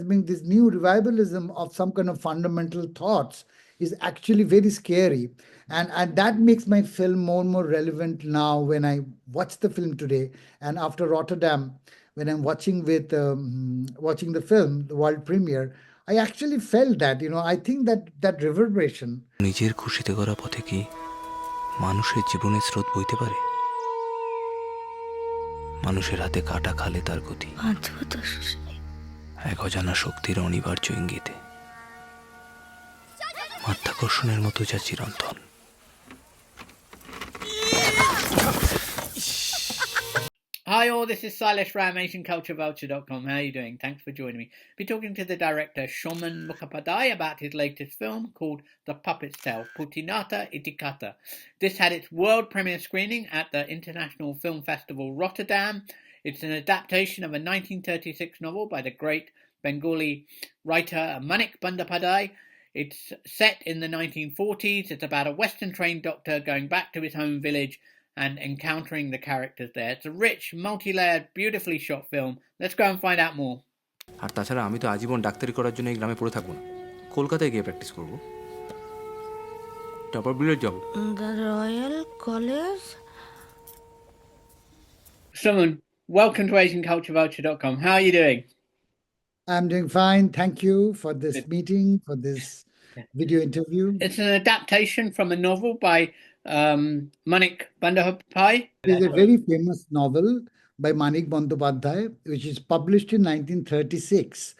been this new revivalism of some kind of fundamental thoughts is actually very scary. And that makes my film more and more relevant now when I watch the film today. And after Rotterdam, when I'm watching the film, the world premiere, I actually felt that, I think that reverberation. নিজের খুশিতে করা পথে কি মানুষের জীবনের স্রোত বইতে পারে? মানুষের হাতে কাটা খালে তার গতি, এক অজানা শক্তির অনিবার্য ইঙ্গিতে, মাধ্যাকর্ষণের মতো যা চিরন্তন। Hi all, this is Silas from AsianCultureVulture.com. How are you doing? Thanks for joining me. I'll be talking to the director Suman Mukhopadhyay about his latest film called The Puppet's Tale, Putulnacher Itikatha. This had its world premiere screening at the International Film Festival Rotterdam. It's an adaptation of a 1936 novel by the great Bengali writer Manik Bandyopadhay. It's set in the 1940s. It's about a Western trained doctor going back to his home village and encountering the characters there. It's a rich, multi-layered, beautifully shot film. Let's go and find out more. আর তাছাড়া আমি তো আজীবন ডাক্তারি করার জন্য এই গ্রামে পড়ে থাকবো না, কলকাতায় গিয়ে প্র্যাকটিস করবো। টপার বিলের যাব। The Royal College. Suman, welcome to AsianCultureVulture.com. How are you doing? I'm doing fine. Thank you for this meeting, for this video interview. It's an adaptation from a novel by Manik Bandyopadhay. It is a very famous novel by Manik Bandyopadhay, which is published in 1936.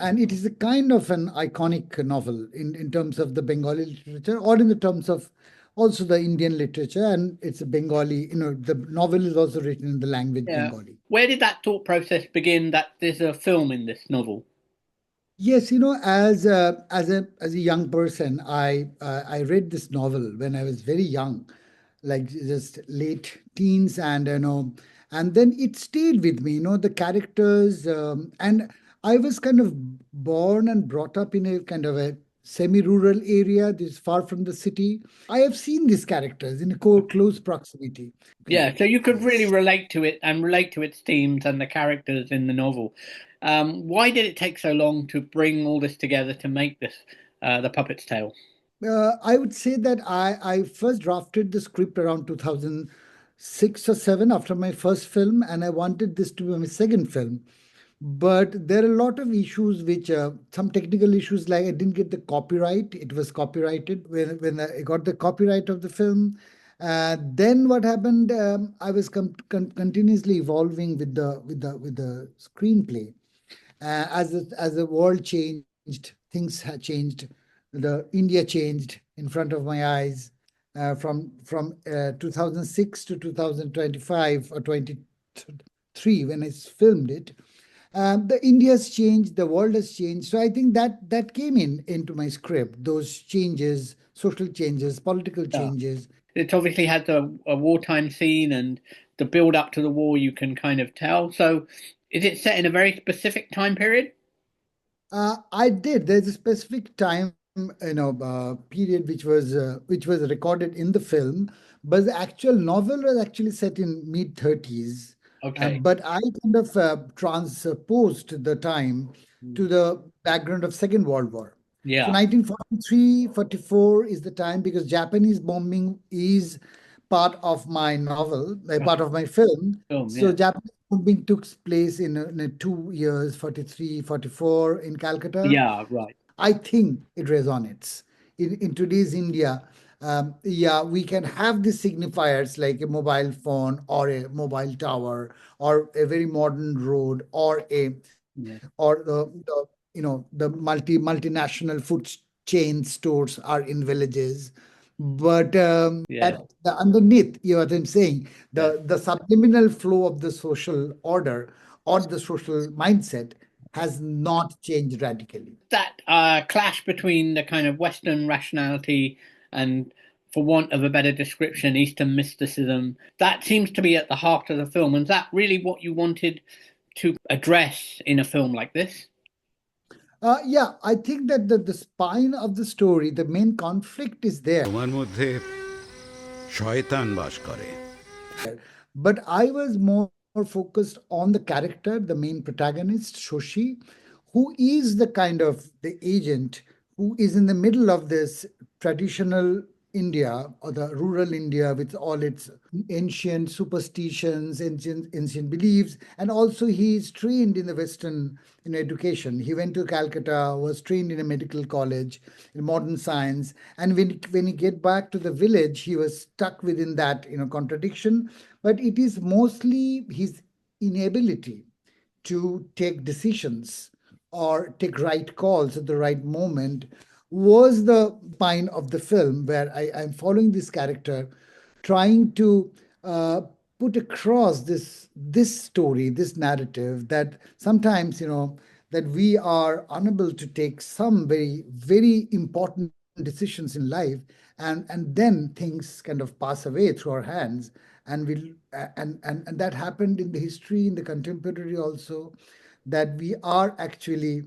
And it is a kind of an iconic novel in terms of the Bengali literature, or in the terms of also the Indian literature. And it's a Bengali, the novel is also written in the language Bengali. Where did that thought process begin that there's a film in this novel? Yes, as a young person, I read this novel when I was very young, like just late teens, and then it stayed with me. The characters, and I was kind of born and brought up in a kind of a semi-rural area. This is far from the city. I have seen these characters in a close proximity. Yeah, so you could really relate to it and relate to its themes and the characters in the novel. Why did it take so long to bring all this together to make this The Puppet's Tale? I would say that I first drafted the script around 2006 or 7 after my first film, and I wanted this to be my second film. But there are a lot of issues some technical issues, like I didn't get the copyright. It was copyrighted. When I got the copyright of the film, then what happened, I was continuously evolving with the screenplay. As the world changed, things had changed. The India changed in front of my eyes from 2006 to 2025 or 23 when I filmed it. The India's changed, the world has changed. So I think that came into my script, those changes, social changes, political changes. It obviously had a wartime scene, and the build up to the war you can kind of tell. So is it set in a very specific time period? I did. There's a specific time, period which was recorded in the film, but the actual novel was actually set in mid-30s. Okay. But I kind of transposed the time to the background of Second World War. Yeah. So 1943-44 is the time, because Japanese bombing is part of my novel, part of my film. So Japanese bombing took place in 2 years, 43-44 in Calcutta. Yeah, right. I think it resonates. In today's India, we can have these signifiers like a mobile phone or a mobile tower or a very modern road or the multinational food chain stores are in villages. But underneath, what I'm saying, the subliminal flow of the social order or the social mindset has not changed radically. That clash between the kind of Western rationality and, for want of a better description, Eastern mysticism, that seems to be at the heart of the film. And is that really what you wanted to address in a film like this? I think that the spine of the story, the main conflict is there. But I was more focused on the character, the main protagonist, Shashi, who is the kind of the agent who is in the middle of this traditional India or the rural India with all its ancient superstitions, ancient beliefs, and also he is trained in the Western education. He went to Calcutta, was trained in a medical college in modern science, and when he get back to the village, he was stuck within that contradiction. But it is mostly his inability to take decisions or take right calls at the right moment was the spine of the film, where I'm following this character trying to put across this story, this narrative, that sometimes that we are unable to take some very very important decisions in life, and then things kind of pass away through our hands, and we and that happened in the history, in the contemporary also, that we are actually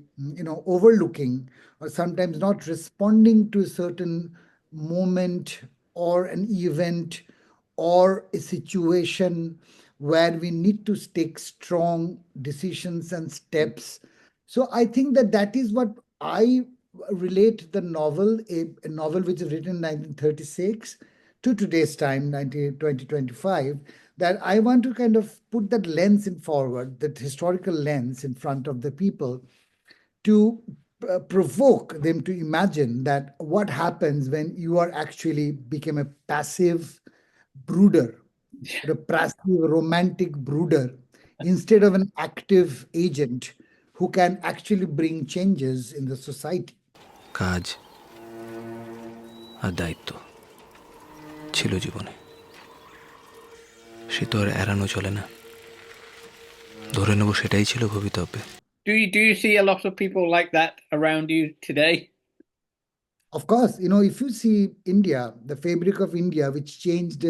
overlooking or sometimes not responding to a certain moment or an event or a situation where we need to take strong decisions and steps. So I think that that is what I relate the novel, a novel which is written in 1936, to today's time, 2025, that I want to kind of put that lens in forward, that historical lens in front of the people, to provoke them to imagine that what happens when you are actually become a passive brooder, or a passive romantic brooder, instead of an active agent who can actually bring changes in the society. কাজ আর দায়িত্ব ছিল জীবনে, সে তো আর এড়ানো চলে না। ধরে নেব সেটাই ছিল ভবিতব্যে। Do you see a lot of people like that around you today? Of course, if you see India, the fabric of India, which changed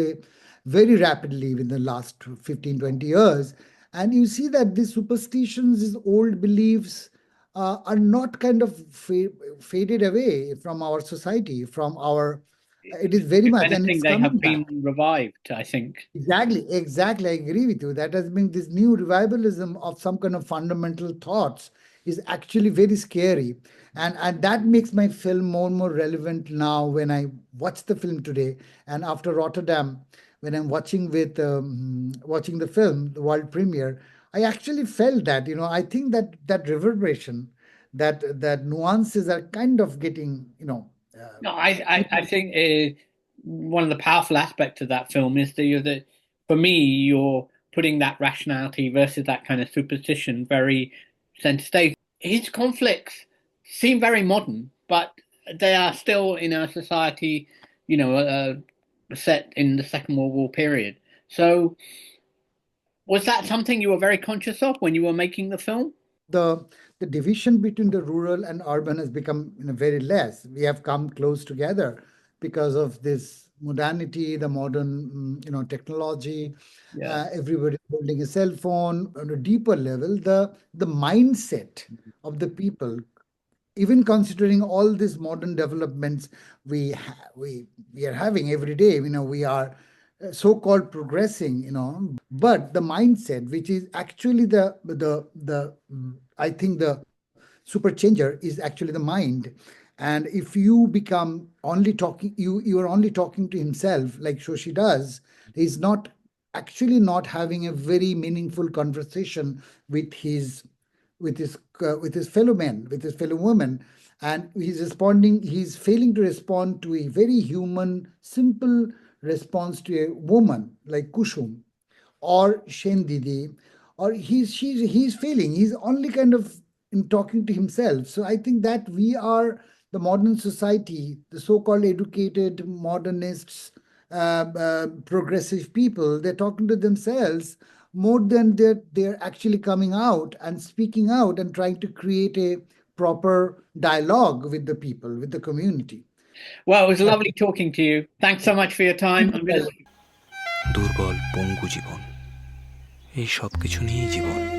very rapidly in the last 15, 20 years, and you see that these superstitions, these old beliefs, are not kind of faded away from our society, from our, it is very If much, and anything, it's they coming have back. been revived, I think. Exactly. I agree with you. That has been this new revivalism of some kind of fundamental thoughts is actually very scary. And that makes my film more and more relevant now when I watch the film today. And after Rotterdam, when I'm watching the film, the world premiere, I actually felt that, I think that that reverberation, that nuances are kind of getting, No, I think one of the powerful aspects of that film is that for me, you're putting that rationality versus that kind of superstition very center stage. His conflicts seem very modern, but they are still in our society, set in the Second World War period. So, was that something you were very conscious of when you were making the film? the division between the rural and urban has become very less. We have come close together because of this modernity, the modern technology. Yeah. Everybody holding a cell phone. On a deeper level, the mindset of the people, even considering all these modern developments we are having every day, we are so-called progressing, but the mindset, which is actually I think the super changer is actually the mind. And if you become only talking, you are only talking to himself like Shoshi does, he's not actually not having a very meaningful conversation with his fellow men, with his fellow women, and he's failing to respond to a very human, simple response to a woman like Kushum or Shen Didi, or he's failing. He's only kind of in talking to himself. So I think that we are the modern society, the so-called educated modernists, progressive people. They're talking to themselves more than they're actually coming out and speaking out and trying to create a proper dialogue with the people, with the community. Well, it was lovely talking to you. Thanks so much for your time. দুর্বল পঙ্গু জীবন, এই সব কিছু নিয়েই জীবন।